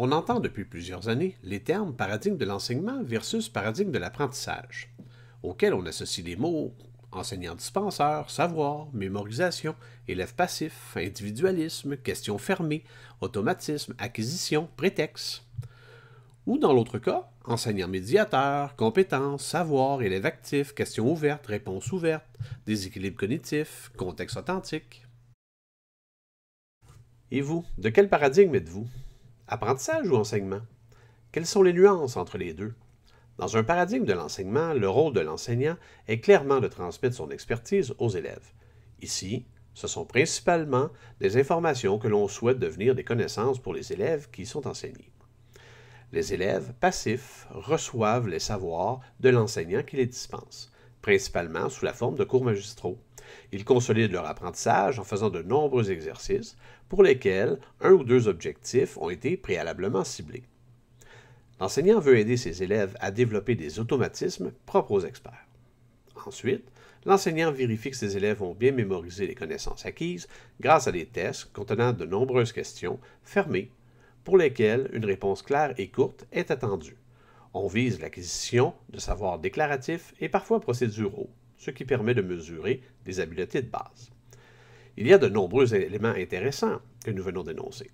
On entend depuis plusieurs années les termes paradigme de l'enseignement versus paradigme de l'apprentissage, auxquels on associe les mots enseignant-dispenseur, savoir, mémorisation, élève passif, individualisme, question fermée, automatisme, acquisition, prétexte. Ou dans l'autre cas, enseignant-médiateur, compétence, savoir, élève actif, question ouverte, réponse ouverte, déséquilibre cognitif, contexte authentique. Et vous, de quel paradigme êtes-vous? Apprentissage ou enseignement? Quelles sont les nuances entre les deux? Dans un paradigme de l'enseignement, le rôle de l'enseignant est clairement de transmettre son expertise aux élèves. Ici, ce sont principalement des informations que l'on souhaite devenir des connaissances pour les élèves qui y sont enseignés. Les élèves passifs reçoivent les savoirs de l'enseignant qui les dispense, principalement sous la forme de cours magistraux. Ils consolident leur apprentissage en faisant de nombreux exercices pour lesquels un ou deux objectifs ont été préalablement ciblés. L'enseignant veut aider ses élèves à développer des automatismes propres aux experts. Ensuite, l'enseignant vérifie que ses élèves ont bien mémorisé les connaissances acquises grâce à des tests contenant de nombreuses questions fermées pour lesquelles une réponse claire et courte est attendue. On vise l'acquisition de savoirs déclaratifs et parfois procéduraux, ce qui permet de mesurer des habiletés de base. Il y a de nombreux éléments intéressants que nous venons d'énoncer.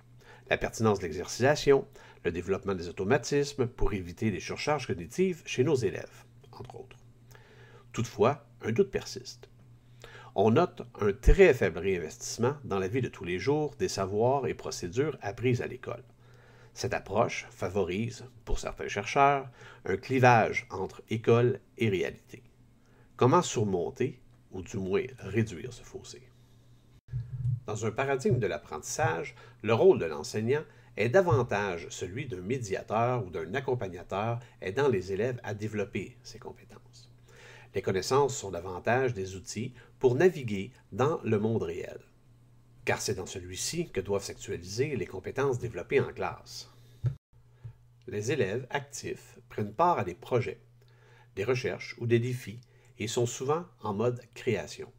La pertinence de l'exercitation, le développement des automatismes pour éviter les surcharges cognitives chez nos élèves, entre autres. Toutefois, un doute persiste. On note un très faible réinvestissement dans la vie de tous les jours des savoirs et procédures apprises à l'école. Cette approche favorise, pour certains chercheurs, un clivage entre école et réalité. Comment surmonter, ou du moins réduire ce fossé? Dans un paradigme de l'apprentissage, le rôle de l'enseignant est davantage celui d'un médiateur ou d'un accompagnateur aidant les élèves à développer ces compétences. Les connaissances sont davantage des outils pour naviguer dans le monde réel, car c'est dans celui-ci que doivent s'actualiser les compétences développées en classe. Les élèves actifs prennent part à des projets, des recherches ou des défis et sont souvent en mode création.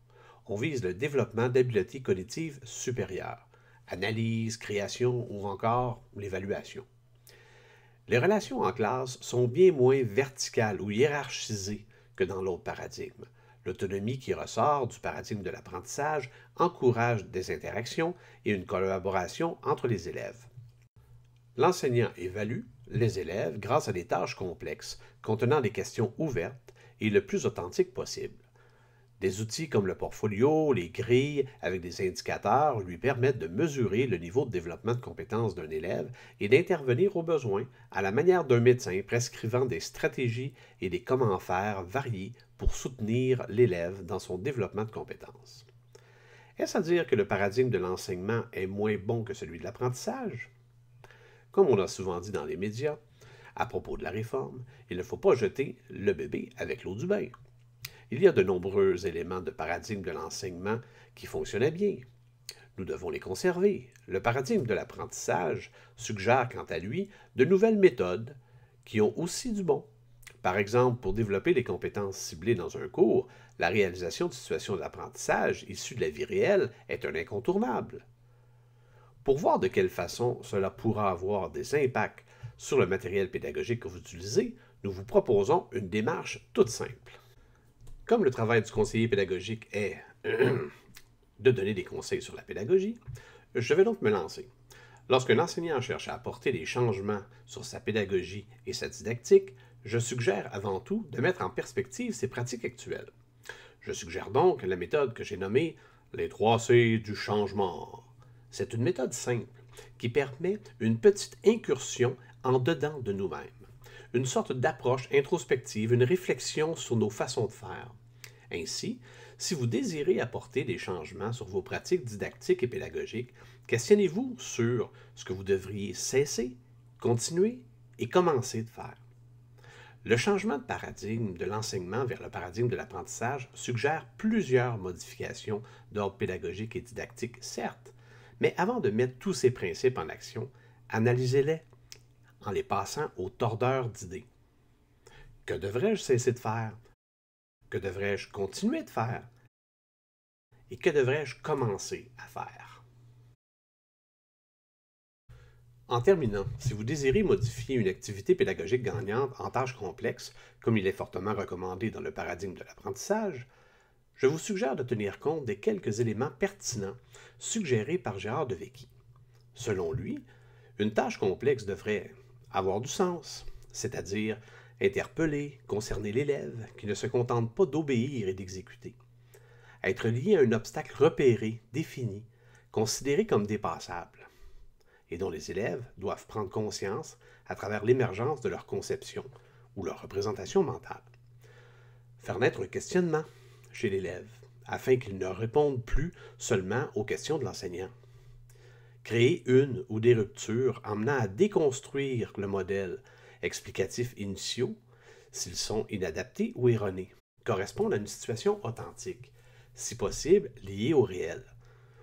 On vise le développement d'habiletés cognitives supérieures, analyse, création ou encore l'évaluation. Les relations en classe sont bien moins verticales ou hiérarchisées que dans l'autre paradigme. L'autonomie qui ressort du paradigme de l'apprentissage encourage des interactions et une collaboration entre les élèves. L'enseignant évalue les élèves grâce à des tâches complexes contenant des questions ouvertes et le plus authentiques possible. Des outils comme le portfolio, les grilles avec des indicateurs lui permettent de mesurer le niveau de développement de compétences d'un élève et d'intervenir au besoin à la manière d'un médecin prescrivant des stratégies et des comment faire variés pour soutenir l'élève dans son développement de compétences. Est-ce à dire que le paradigme de l'enseignement est moins bon que celui de l'apprentissage? Comme on a souvent dit dans les médias, à propos de la réforme, il ne faut pas jeter le bébé avec l'eau du bain. Il y a de nombreux éléments de paradigme de l'enseignement qui fonctionnaient bien. Nous devons les conserver. Le paradigme de l'apprentissage suggère quant à lui de nouvelles méthodes qui ont aussi du bon. Par exemple, pour développer des compétences ciblées dans un cours, la réalisation de situations d'apprentissage issues de la vie réelle est un incontournable. Pour voir de quelle façon cela pourra avoir des impacts sur le matériel pédagogique que vous utilisez, nous vous proposons une démarche toute simple. Comme le travail du conseiller pédagogique est de donner des conseils sur la pédagogie, je vais donc me lancer. Lorsqu'un enseignant cherche à apporter des changements sur sa pédagogie et sa didactique, je suggère avant tout de mettre en perspective ses pratiques actuelles. Je suggère donc la méthode que j'ai nommée les 3 C du changement. C'est une méthode simple qui permet une petite incursion en dedans de nous-mêmes, une sorte d'approche introspective, une réflexion sur nos façons de faire. Ainsi, si vous désirez apporter des changements sur vos pratiques didactiques et pédagogiques, questionnez-vous sur ce que vous devriez cesser, continuer et commencer de faire. Le changement de paradigme de l'enseignement vers le paradigme de l'apprentissage suggère plusieurs modifications d'ordre pédagogique et didactique, certes, mais avant de mettre tous ces principes en action, analysez-les en les passant au tordeur d'idées. Que devrais-je cesser de faire? Que devrais-je continuer de faire? Et que devrais-je commencer à faire? En terminant, si vous désirez modifier une activité pédagogique gagnante en tâches complexes, comme il est fortement recommandé dans le paradigme de l'apprentissage, je vous suggère de tenir compte des quelques éléments pertinents suggérés par Gérard de Vecchi. Selon lui, une tâche complexe devrait avoir du sens, c'est-à-dire interpeller, concerner l'élève qui ne se contente pas d'obéir et d'exécuter. Être lié à un obstacle repéré, défini, considéré comme dépassable, et dont les élèves doivent prendre conscience à travers l'émergence de leur conception ou leur représentation mentale. Faire naître un questionnement chez l'élève, afin qu'il ne réponde plus seulement aux questions de l'enseignant. Créer une ou des ruptures amenant à déconstruire le modèle explicatif initiaux s'ils sont inadaptés ou erronés, correspondent à une situation authentique, si possible liée au réel,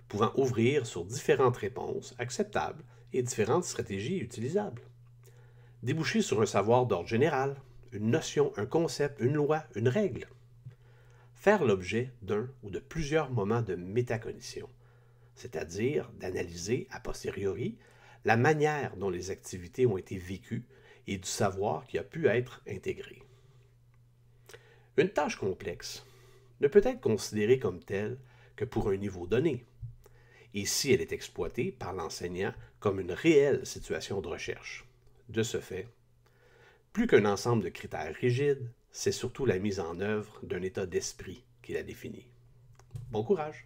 pouvant ouvrir sur différentes réponses acceptables et différentes stratégies utilisables. Déboucher sur un savoir d'ordre général, une notion, un concept, une loi, une règle. Faire l'objet d'un ou de plusieurs moments de métacognition, c'est-à-dire d'analyser a posteriori la manière dont les activités ont été vécues et du savoir qui a pu être intégré. Une tâche complexe ne peut être considérée comme telle que pour un niveau donné, et si elle est exploitée par l'enseignant comme une réelle situation de recherche. De ce fait, plus qu'un ensemble de critères rigides, c'est surtout la mise en œuvre d'un état d'esprit qui la définit. Bon courage!